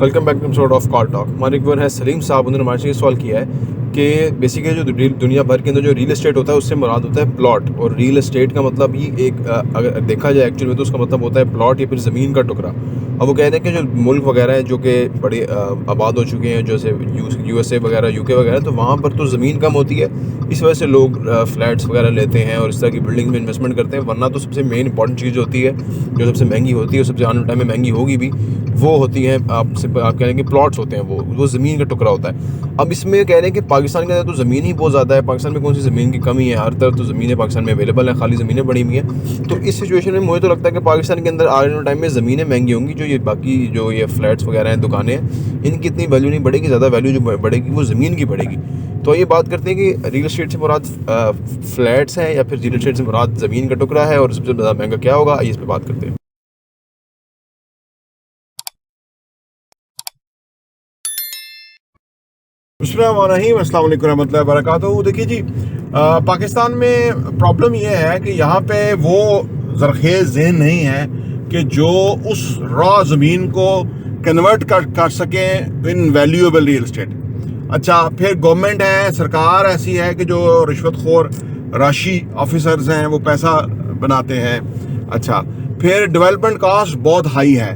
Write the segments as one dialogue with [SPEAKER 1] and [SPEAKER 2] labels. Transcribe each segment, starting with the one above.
[SPEAKER 1] Welcome back to sort of call talk. हमारे एक viewer है सलीम साहब, उन्होंने हमारे से सवाल किया है कि बेसिकली जो दुनिया भर के अंदर जो रियल एस्टेट होता है उससे मुराद होता है प्लॉट। और रियल एस्टेट का मतलब ही एक अगर देखा जाए एक्चुअली में तो उसका मतलब होता है प्लॉट या फिर ज़मीन का टुकड़ा। अब वो कहते हैं कि जो मुल्क वगैरह हैं जो कि बड़े आबाद हो चुके हैं, जैसे USA वगैरह, UK वगैरह, तो वहाँ पर तो ज़मीन कम होती है, इस वजह से लोग फ्लैट्स वगैरह लेते हैं और इस तरह की बिल्डिंग में इन्वेस्टमेंट करते हैं। वरना तो सबसे मेन इंपॉर्टेंट चीज़ होती है, जो सबसे महंगी होती है और सबसे आने टाइम में महंगी होगी भी, वो होती है आप कह रहे हैं कि प्लॉट्स होते हैं, वो ज़मीन का टुकड़ा होता है। अब इसमें कह रहे हैं कि पाकिस्तान के अंदर तो ज़मीन ही बहुत ज़्यादा है, पाकिस्तान में कौन सी ज़मीन की कमी है, हर तरफ तो ज़मीनें पाकिस्तान में अवेलेबल है, खाली ज़मीनें पड़ी हुई हैं। तो इस सिचुएशन में मुझे तो लगता है कि पाकिस्तान के अंदर आने वाले टाइम में ज़मीनें महंगी होंगी। जो ये बाकी जो ये फ्लैट्स वगैरह हैं, दुकानें हैं, इनकी इतनी वैल्यू नहीं बढ़ेगी, ज़्यादा वैल्यू जो बढ़ेगी वो ज़मीन की बढ़ेगी। तो ये बात करते हैं कि रियल एस्टेट से मुराद फ्लैट्स हैं या फिर रियल एस्टेट से मुराद ज़मीन का टुकड़ा है, और सबसे ज़्यादा महंगा क्या होगा, आइए इस पर बात करते हैं।
[SPEAKER 2] अस्सलाम वालेकुम रहमतुल्लाहि व बरकातहू। देखिए जी, पाकिस्तान में प्रॉब्लम ये है कि यहाँ पे वो ज़रखेज़ ज़हन नहीं है कि जो उस रॉ ज़मीन को कन्वर्ट कर सकें इन वैल्यूएबल रियल एस्टेट। अच्छा, फिर गवर्नमेंट है, सरकार ऐसी है कि जो रिश्वतखोर राशि ऑफिसर्स हैं वो पैसा बनाते हैं। अच्छा, फिर डेवलपमेंट कॉस्ट बहुत हाई है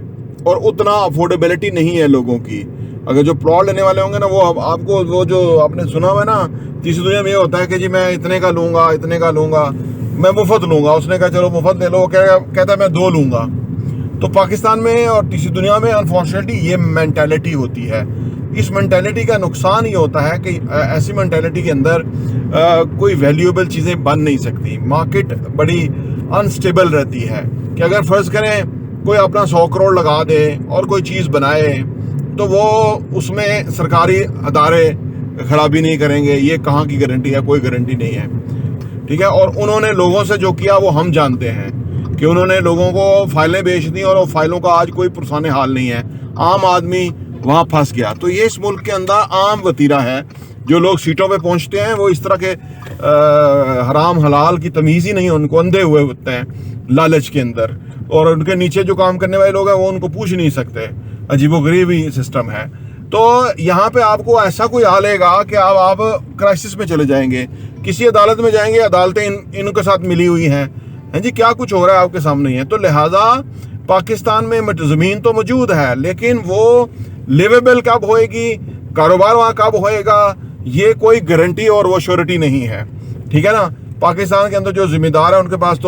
[SPEAKER 2] और उतना अफोर्डेबिलिटी नहीं है लोगों की। अगर जो प्लॉट लेने वाले होंगे ना, वो आपको वो जो आपने सुना हुआ है ना, तीसरी दुनिया में ये होता है कि जी मैं इतने का लूँगा, मैं मुफ्त लूँगा। उसने कहा चलो मुफ्त ले लो, वो कहता है मैं 2 लूँगा। तो पाकिस्तान में और तीसरी दुनिया में अनफॉर्चुनेटली ये मैंटेलिटी होती है। इस मैंटेलिटी का नुकसान ये होता है कि ऐसी मैंटेलिटी के अंदर कोई वैल्यूएबल चीज़ें बन नहीं सकती। मार्केट बड़ी अनस्टेबल रहती है कि अगर फ़र्ज़ करें कोई अपना 100 करोड़ लगा दे और कोई चीज़ बनाए तो वो उसमें सरकारी अदारे खड़ा भी नहीं करेंगे। ये कहाँ की गारंटी है? कोई गारंटी नहीं है, ठीक है। और उन्होंने लोगों से जो किया वो हम जानते हैं कि उन्होंने लोगों को फाइलें बेच दी और वो फाइलों का आज कोई पुरसाने हाल नहीं है। आम आदमी वहाँ फंस गया। तो ये इस मुल्क के अंदर आम वतीरा है। जो लोग सीटों पे पहुँचते हैं वो इस तरह के हराम हलाल की तमीज़ ही नहीं, उनको अंधे हुए होते हैं लालच के अंदर, और उनके नीचे जो काम करने वाले लोग हैं वो उनको पूछ नहीं सकते। अजीबोगरीब ही सिस्टम है। तो यहाँ पे आपको ऐसा कोई हाल आएगा कि आप क्राइसिस में चले जाएंगे, किसी अदालत में जाएंगे, अदालतें इनके साथ मिली हुई हैं जी, क्या कुछ हो रहा है आपके सामने ही है। तो लिहाजा पाकिस्तान में ज़मीन तो मौजूद है, लेकिन वो लिवेबल कब होएगी, कारोबार वहाँ कब होएगा, ये कोई गारंटी और वो श्योरिटी नहीं है, ठीक है ना। पाकिस्तान के अंदर जो जिम्मेदार है उनके पास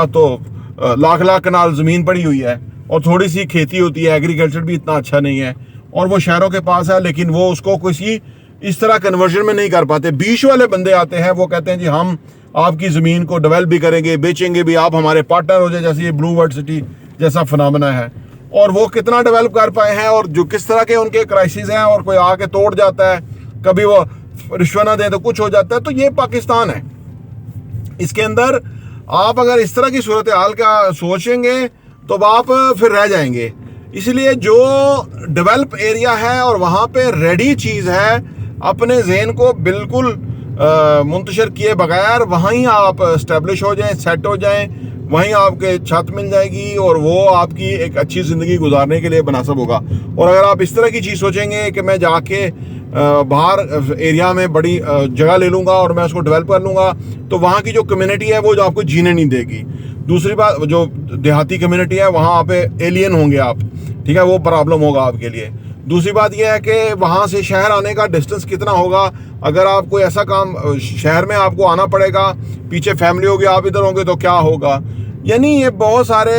[SPEAKER 2] तो लाख कनाल ज़मीन पड़ी हुई है और थोड़ी सी खेती होती है, एग्रीकल्चर भी इतना अच्छा नहीं है, और वो शहरों के पास है, लेकिन वो उसको किसी इस तरह कन्वर्जन में नहीं कर पाते। बीच वाले बंदे आते हैं, वो कहते हैं जी हम आपकी ज़मीन को डेवलप भी करेंगे, बेचेंगे भी, आप हमारे पार्टनर हो जाए, जैसे ये ब्लू वर्ल्ड सिटी जैसा फिनोमेना है। और वो कितना डेवलप कर पाए हैं और जो किस तरह के उनके क्राइसिस हैं, और कोई आके तोड़ जाता है, कभी वो रिश्वत ना दे तो कुछ हो जाता है। तो ये पाकिस्तान है। इसके अंदर आप अगर इस तरह की सूरत हाल का सोचेंगे तो आप फिर रह जाएंगे। इसलिए जो डेवलप एरिया है और वहाँ पे रेडी चीज़ है, अपने जहन को बिल्कुल मुंतशिर किए बगैर वहीं आप इस्टेब्लिश हो जाएं, सेट हो जाएं, वहीं आपके छत मिल जाएगी और वो आपकी एक अच्छी ज़िंदगी गुजारने के लिए मुनासिब होगा। और अगर आप इस तरह की चीज़ सोचेंगे कि मैं जाके बाहर एरिया में बड़ी जगह ले लूँगा और मैं उसको डेवलप कर लूँगा, तो वहाँ की जो कम्युनिटी है वो जो आपको जीने नहीं देगी। दूसरी बात, जो देहाती कम्युनिटी है वहाँ पे एलियन होंगे आप, ठीक है, वो प्रॉब्लम होगा आपके लिए। दूसरी बात यह है कि वहाँ से शहर आने का डिस्टेंस कितना होगा। अगर आप कोई ऐसा काम शहर में आपको आना पड़ेगा, पीछे फैमिली होगी, आप इधर होंगे तो क्या होगा। यानी ये बहुत सारे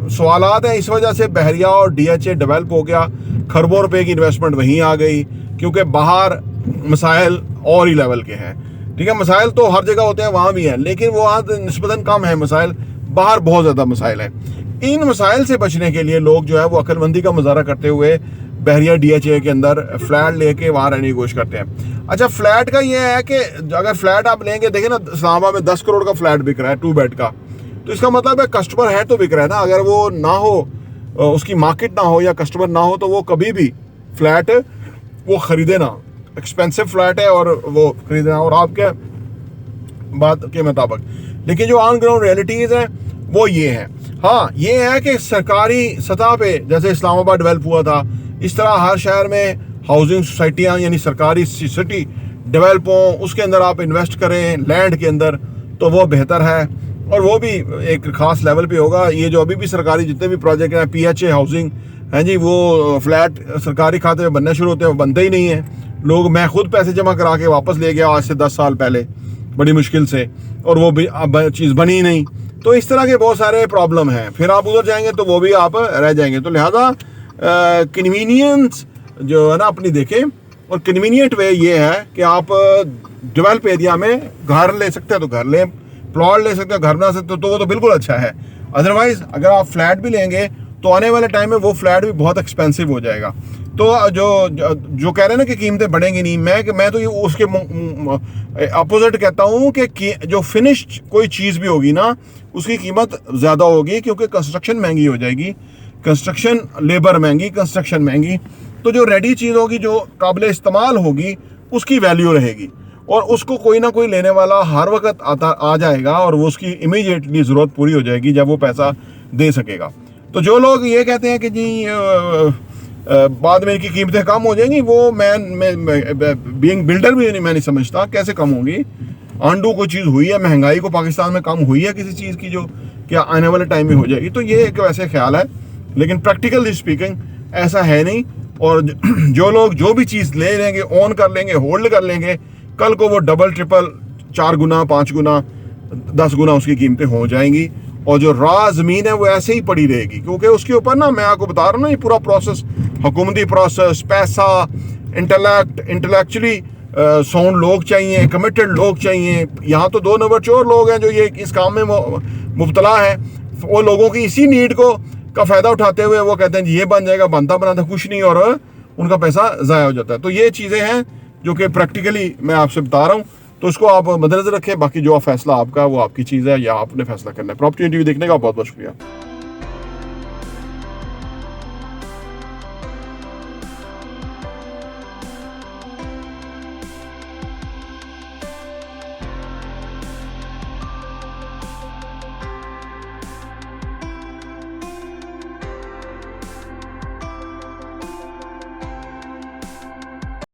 [SPEAKER 2] सवालात हैं। इस वजह से बहरिया और DHA डेवलप हो गया, खरबों रुपए की इन्वेस्टमेंट वहीं आ गई, क्योंकि बाहर मसाइल और ही लेवल के हैं, ठीक है। मसाइल तो हर जगह होते हैं, वहाँ भी हैं, लेकिन वहाँ निस्बतन कम है मसाइल, बाहर बहुत ज़्यादा मसाइल हैं। इन मसाइल से बचने के लिए लोग जो है वो अक्लमंदी का मुजाहरा करते हुए बहरिया DHA के अंदर फ्लैट लेके वहाँ रहने की कोशिश करते हैं। अच्छा, फ्लैट का ये है कि अगर फ्लैट आप लेंगे, देखें ना, इस्लामाबाद में 10 करोड़ का फ्लैट बिक रहा है 2 बेड का, तो इसका मतलब है कस्टमर है तो बिक रहा है ना। अगर वो ना हो, उसकी मार्केट ना हो या कस्टमर ना हो, तो वो कभी भी फ्लैट वो ख़रीदे ना। एक्सपेंसिव फ्लैट है और वो ख़रीदे ना, और आपके बात के मुताबिक। लेकिन जो ऑन ग्राउंड रियलिटीज़ हैं वो ये हैं। हाँ, ये है कि सरकारी सतह पे जैसे इस्लामाबाद डेवलप हुआ था, इस तरह हर शहर में हाउसिंग सोसाइटियाँ यानी सरकारी सिटी डेवलप हों, उसके अंदर आप इन्वेस्ट करें लैंड के अंदर, तो वो बेहतर है और वो भी एक ख़ास लेवल पे होगा। ये जो अभी भी सरकारी जितने भी प्रोजेक्ट हैं, PHA हाउसिंग हैं जी, वो फ्लैट सरकारी खाते में बनने शुरू होते हैं, वो बनते ही नहीं हैं। लोग, मैं खुद पैसे जमा करा के वापस ले गया आज से 10 साल पहले बड़ी मुश्किल से, और वो भी अब चीज़ बनी ही नहीं। तो इस तरह के बहुत सारे प्रॉब्लम हैं, फिर आप उधर जाएंगे तो वो भी आप रह जाएंगे। तो लिहाजा कन्वीनियंस जो है ना अपनी देखें, और कन्वीनियंट वे ये है कि आप डेवलप एरिया में घर ले सकते हैं तो घर लें, प्लॉट ले सकते हैं, घर बना सकते हो, तो वो तो बिल्कुल अच्छा है। अदरवाइज अगर आप फ्लैट भी लेंगे तो आने वाले टाइम में वो फ्लैट भी बहुत एक्सपेंसिव हो जाएगा। तो जो कह रहे हैं ना कि कीमतें बढ़ेंगी नहीं, मैं तो ये उसके अपोजिट कहता हूँ कि जो फिनिश्ड कोई चीज़ भी होगी ना, उसकी कीमत ज़्यादा होगी, क्योंकि कंस्ट्रक्शन महंगी हो जाएगी, कंस्ट्रक्शन लेबर महंगी, कंस्ट्रक्शन महंगी। तो जो रेडी चीज़ होगी, जो काबिल इस्तेमाल होगी, उसकी वैल्यू रहेगी, और उसको कोई ना कोई लेने वाला हर वक्त आ जाएगा, और वो उसकी इमीडिएटली ज़रूरत पूरी हो जाएगी जब वो पैसा दे सकेगा। तो जो लोग ये कहते हैं कि जी बाद में इनकी कीमतें कम हो जाएंगी, वो मैं बीइंग बिल्डर भी मैं नहीं समझता कैसे कम होगी। आंडू कोई चीज़ हुई है, महंगाई को पाकिस्तान में कम हुई है किसी चीज़ की जो क्या आने वाले टाइम में हो जाएगी? तो ये एक वैसे ख्याल है, लेकिन प्रैक्टिकली स्पीकिंग ऐसा है नहीं। और जो लोग जो भी चीज़ ले लेंगे, ओन कर लेंगे, होल्ड कर लेंगे, कल को वो डबल ट्रिपल 4 गुना 5 गुना 10 गुना उसकी कीमतें हो जाएंगी, और जो राह ज़मीन है वो ऐसे ही पड़ी रहेगी, क्योंकि उसके ऊपर ना, मैं आपको बता रहा हूँ ना, ये पूरा प्रोसेस, हुकूमती प्रोसेस, पैसा, इंटेलेक्चुअली साउंड लोग चाहिए, कमिटेड लोग चाहिए। यहाँ तो 2 नंबर चोर लोग हैं जो ये इस काम में मुब्तला है। वो लोगों की इसी नीड का फ़ायदा उठाते हुए वो कहते हैं ये बन जाएगा, बनता बनाता कुछ नहीं, और उनका पैसा ज़ाया हो जाता है। तो ये चीज़ें हैं जो कि प्रैक्टिकली मैं आपसे बता रहा हूँ, तो उसको आप मद्देनजर रखें। बाकी जो फैसला आपका, वो आपकी चीज़ है, या आपने फैसला करना है। प्रॉपर्टी टीवी देखने का बहुत बहुत शुक्रिया।